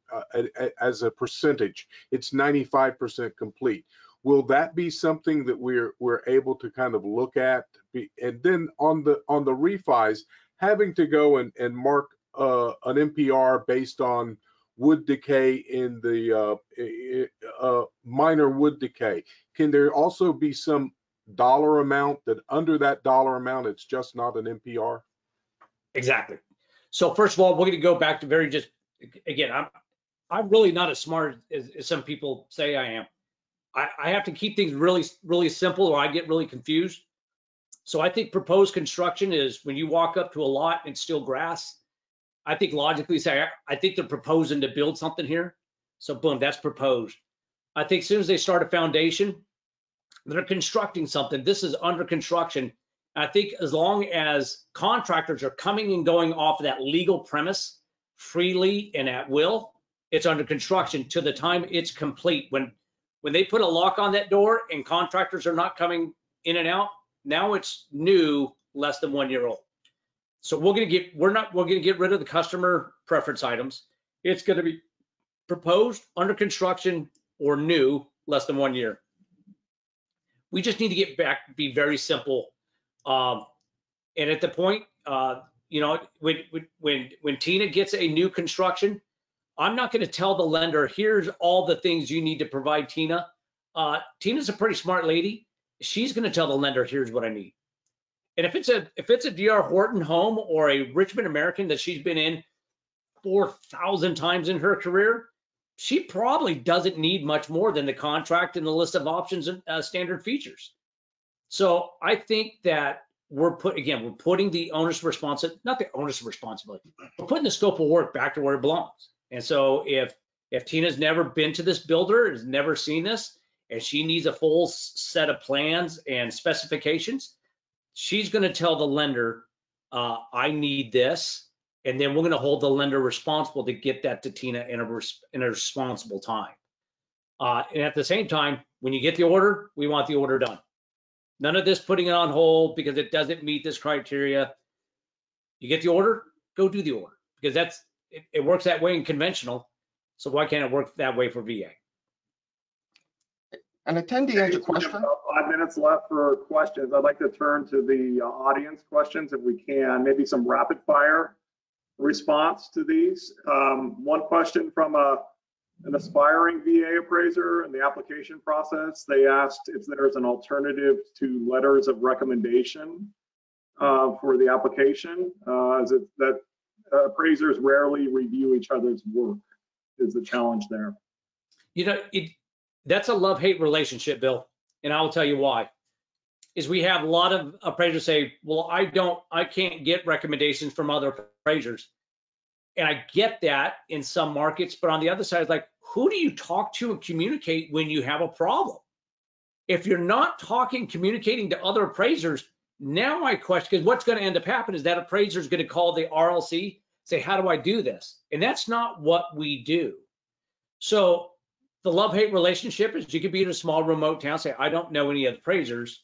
as a percentage. It's 95% complete. Will that be something that we're able to kind of look at? And then on the refis, having to go and mark an NPR based on wood decay in the minor wood decay. Can there also be some dollar amount that under that dollar amount, it's just not an NPR? Exactly. So first of all, we're going to go back to again, I'm really not as smart as some people say I am. I have to keep things really, really simple or I get really confused. So I think proposed construction is when you walk up to a lot and it's still grass. I think logically say, I think they're proposing to build something here. So boom, that's proposed. I think as soon as they start a foundation, they're constructing something. This is under construction. I think as long as contractors are coming and going off of that legal premise freely and at will, it's under construction to the time it's complete. When they put a lock on that door and contractors are not coming in and out, now it's new, less than 1 year old. So we're going to get rid of the customer preference items. It's going to be proposed, under construction, or new, less than 1 year. We just need to get back to be very simple. And at the point, you know, when Tina gets a new construction, I'm not going to tell the lender, here's all the things you need to provide Tina. Tina's a pretty smart lady. She's going to tell the lender, here's what I need. And if it's a D.R. Horton home or a Richmond American that she's been in 4,000 times in her career, she probably doesn't need much more than the contract and the list of options and standard features. So I think that we're putting the onus responsibility, not the onus responsibility, we're putting the scope of work back to where it belongs. And so if Tina's never been to this builder, has never seen this, and she needs a full set of plans and specifications, she's going to tell the lender, I need this, and then we're going to hold the lender responsible to get that to Tina in a responsible time. And at the same time, when you get the order, we want the order done. None of this putting it on hold because it doesn't meet this criteria. You get the order, go do the order, because it works that way in conventional. So why can't it work that way for VA? An attendee has a question. About 5 minutes left for questions. I'd like to turn to the audience questions if we can, maybe some rapid fire response to these. One question from an aspiring VA appraiser in the application process. They asked if there's an alternative to letters of recommendation for the application. Is it that appraisers rarely review each other's work is the challenge there? You know, that's a love-hate relationship, Bill, and I'll tell you why. Is we have a lot of appraisers say, well, I can't get recommendations from other appraisers. And I get that in some markets, but on the other side, it's like, who do you talk to and communicate when you have a problem? If you're not talking, communicating to other appraisers, now I question, because what's going to end up happening is that appraiser is going to call the RLC, say, how do I do this? And that's not what we do. So the love-hate relationship is you could be in a small remote town, say, I don't know any of the appraisers.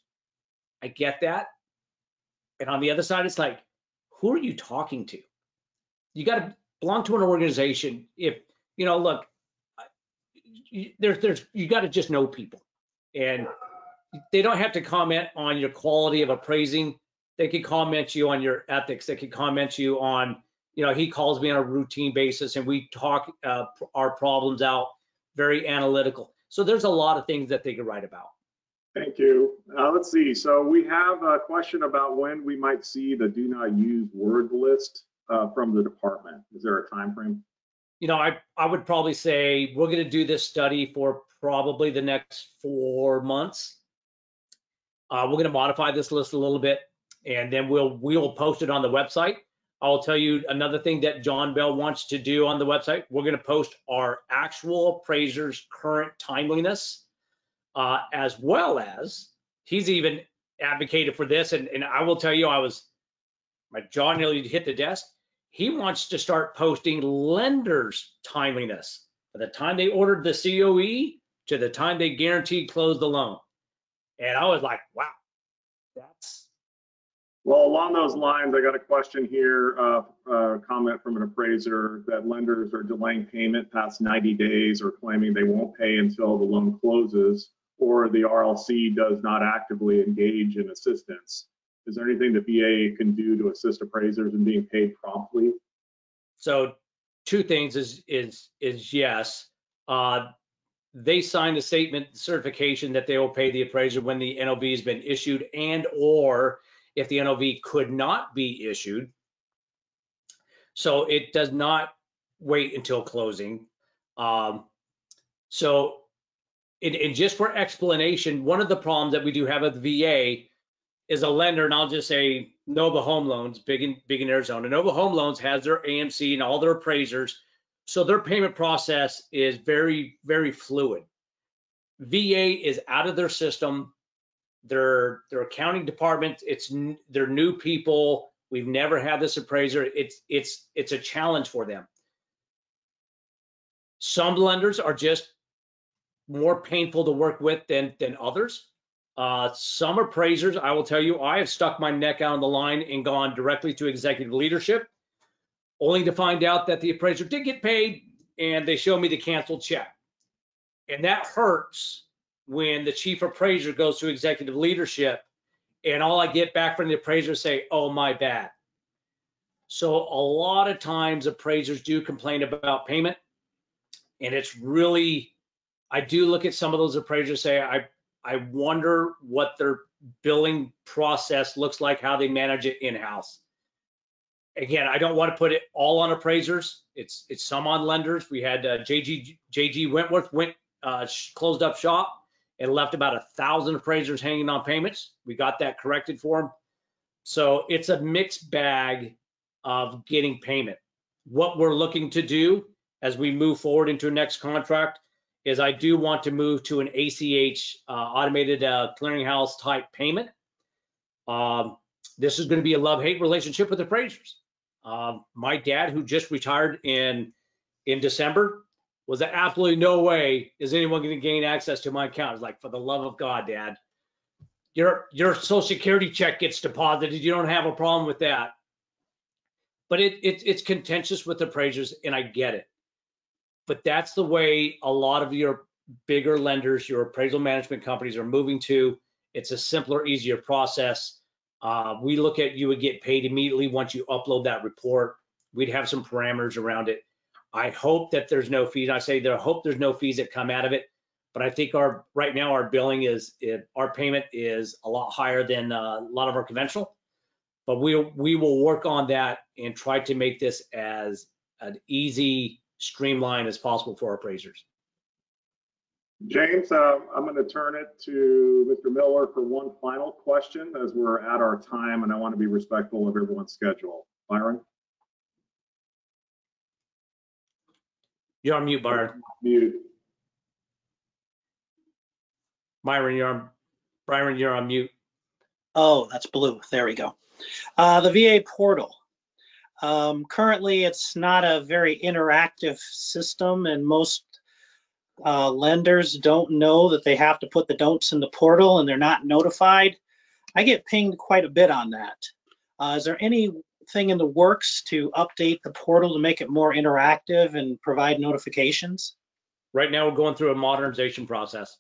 I get that. And on the other side, it's like, who are you talking to? You got to belong to an organization. If, you know, look, you got to just know people. And they don't have to comment on your quality of appraising. They can comment you on your ethics. They can comment you on, you know, he calls me on a routine basis and we talk our problems out, very analytical. So there's a lot of things that they could write about. Thank you. Let's see. So we have a question about when we might see the do not use word list from the department. Is there a time frame? You know, I would probably say we're going to do this study for probably the next 4 months. We're going to modify this list a little bit, and then we'll post it on the website. I'll tell you another thing that John Bell wants to do on the website. We're going to post our actual appraiser's current timeliness, as well as he's even advocated for this. And I will tell you, my jaw nearly hit the desk. He wants to start posting lenders' timeliness from the time they ordered the COE to the time they guaranteed close the loan. And I was like, wow, Well, along those lines, I got a question here, a comment from an appraiser that lenders are delaying payment past 90 days or claiming they won't pay until the loan closes or the RLC does not actively engage in assistance. Is there anything the VA can do to assist appraisers in being paid promptly? So two things is yes. They signed a statement certification that they will pay the appraiser when the NOV has been issued, and or if the NOV could not be issued. So it does not wait until closing. So and just for explanation, one of the problems that we do have at the VA is a lender, and I'll just say Nova Home Loans, big in Arizona. Nova Home Loans has their AMC and all their appraisers, so their payment process is very, very fluid. VA is out of their system. Their accounting department, they're new people. We've never had this appraiser. It's a challenge for them. Some lenders are just more painful to work with than others. Some appraisers, I will tell you, I have stuck my neck out on the line and gone directly to executive leadership, only to find out that the appraiser did get paid and they show me the canceled check. And that hurts when the chief appraiser goes to executive leadership and all I get back from the appraiser say, oh, my bad. So a lot of times appraisers do complain about payment, and it's really, I do look at some of those appraisers say, I wonder what their billing process looks like, how they manage it in-house. Again, I don't want to put it all on appraisers. It's some on lenders. We had JG Wentworth closed up shop and left about 1,000 appraisers hanging on payments. We got that corrected for them. So it's a mixed bag of getting payment. What we're looking to do as we move forward into a next contract is I do want to move to an ACH automated clearinghouse type payment. This is going to be a love-hate relationship with appraisers. My dad, who just retired in December, was that absolutely no way is anyone going to gain access to my account. It's like, for the love of God, Dad, your Social Security check gets deposited. You don't have a problem with that. But it's contentious with appraisers, and I get it. But that's the way a lot of your bigger lenders, your appraisal management companies are moving to. It's a simpler, easier process. We look at you would get paid immediately once you upload that report. We'd have some parameters around it. I hope that there's no fees. I say I hope there's no fees that come out of it. But I think right now our billing our payment is a lot higher than a lot of our conventional. But we will work on that and try to make this as an easy, streamlined as possible for our appraisers. James, I'm going to turn it to Mr. Miller for one final question as we're at our time, and I want to be respectful of everyone's schedule. Byron? You're on mute, Byron. Mute. Byron, you're on mute. Oh, that's blue. There we go. The VA portal. Currently, it's not a very interactive system, and most lenders don't know that they have to put the don'ts in the portal, and they're not notified. I get pinged quite a bit on that. Is there anything in the works to update the portal to make it more interactive and provide notifications? Right now, we're going through a modernization process.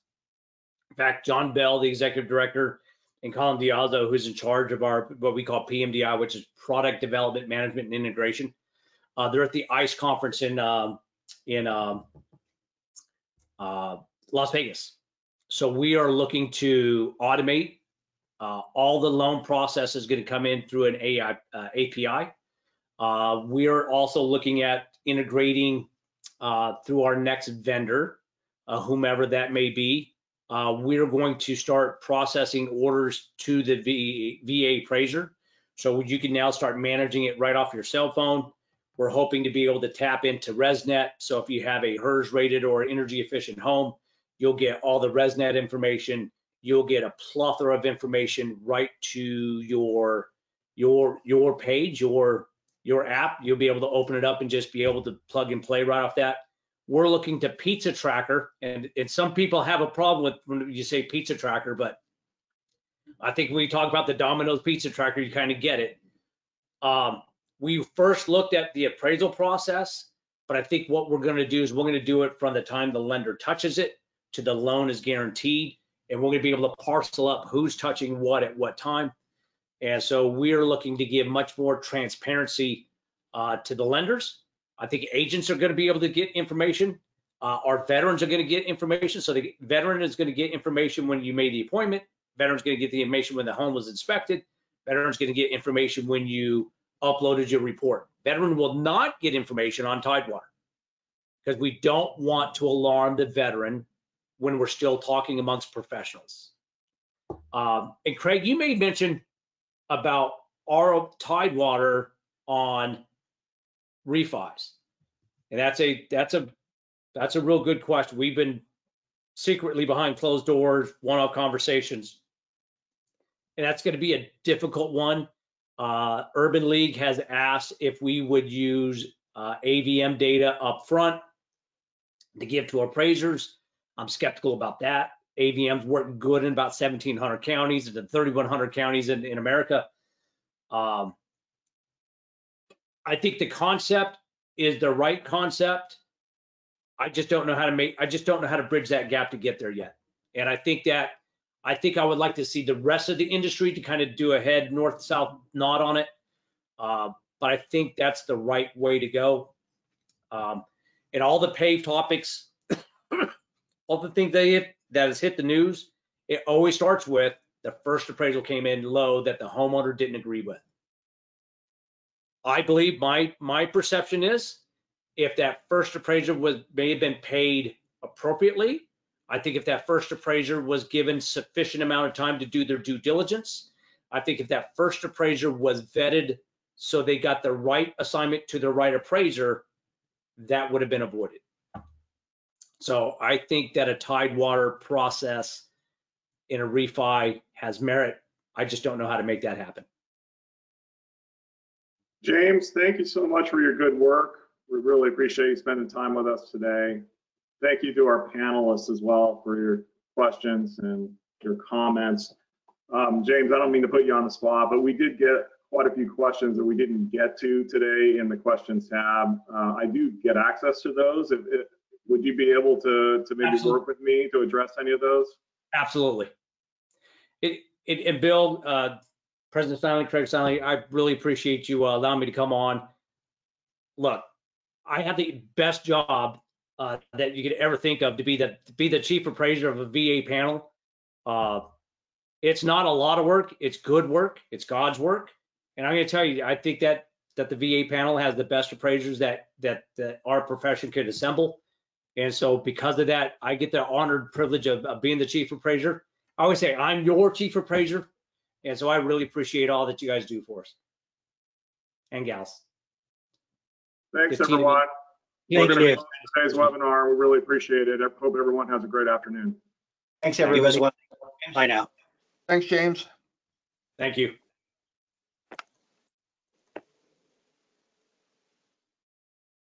In fact, John Bell, the executive director, and Colin Diazzo, who's in charge of our what we call PMDI, which is Product Development Management and Integration. They're at the ICE conference in Las Vegas. So we are looking to automate all the loan process is going to come in through an API. We are also looking at integrating through our next vendor, whomever that may be. We're going to start processing orders to the VA appraiser. So you can now start managing it right off your cell phone. We're hoping to be able to tap into ResNet. So if you have a HERS rated or energy efficient home, you'll get all the ResNet information. You'll get a plethora of information right to your page, your app. You'll be able to open it up and just be able to plug and play right off that. We're looking to pizza tracker, and some people have a problem with when you say pizza tracker, but I think when we talk about the Domino's pizza tracker, you kind of get it. We first looked at the appraisal process, but I think what we're going to do is we're going to do it from the time the lender touches it to the loan is guaranteed, and we're going to be able to parcel up who's touching what at what time. And so we're looking to give much more transparency to the lenders. I think agents are going to be able to get information. Our veterans are going to get information. So the veteran is going to get information when you made the appointment. Veteran's going to get the information when the home was inspected. Veteran's going to get information when you uploaded your report. Veteran will not get information on Tidewater because we don't want to alarm the veteran when we're still talking amongst professionals. And Craig, you made mention about our Tidewater on refis, and that's a real good question. We've been secretly behind closed doors, one-off conversations, and that's going to be a difficult one. Urban League has asked if we would use AVM data up front to give to appraisers. I'm skeptical about that. AVMs work good in about 1,700 counties and 3,100 counties in America. I think the concept is the right concept. I just don't know how to bridge that gap to get there yet. And I think I would like to see the rest of the industry to kind of do a head north-south nod on it. But I think that's the right way to go. And all the PAVE topics, all the things that has hit the news, it always starts with the first appraisal came in low that the homeowner didn't agree with. I believe my perception is if that first appraiser may have been paid appropriately, I think if that first appraiser was given sufficient amount of time to do their due diligence, I think if that first appraiser was vetted so they got the right assignment to the right appraiser, that would have been avoided. So I think that a Tidewater process in a refi has merit. I just don't know how to make that happen. James, thank you so much for your good work. We really appreciate you spending time with us today. Thank you to our panelists as well for your questions and your comments. James, I don't mean to put you on the spot, but we did get quite a few questions that we didn't get to today in the questions tab. I do get access to those. Would you be able to maybe Absolutely. work with me to address any of those? Absolutely. And Bill, President Stanley, Craig Stanley, I really appreciate you allowing me to come on. Look, I have the best job that you could ever think of to be the chief appraiser of a VA panel. It's not a lot of work. It's good work. It's God's work. And I'm going to tell you, I think that the VA panel has the best appraisers that our profession could assemble. And so because of that, I get the honored privilege of being the chief appraiser. I always say I'm your chief appraiser. And so I really appreciate all that you guys do for us and gals. Thanks, Good team. everyone. Thank We're going to you. close today's webinar. We really appreciate it. I hope everyone has a great afternoon. Thanks, You everybody. as well. Bye now. Thanks, James. Thank you.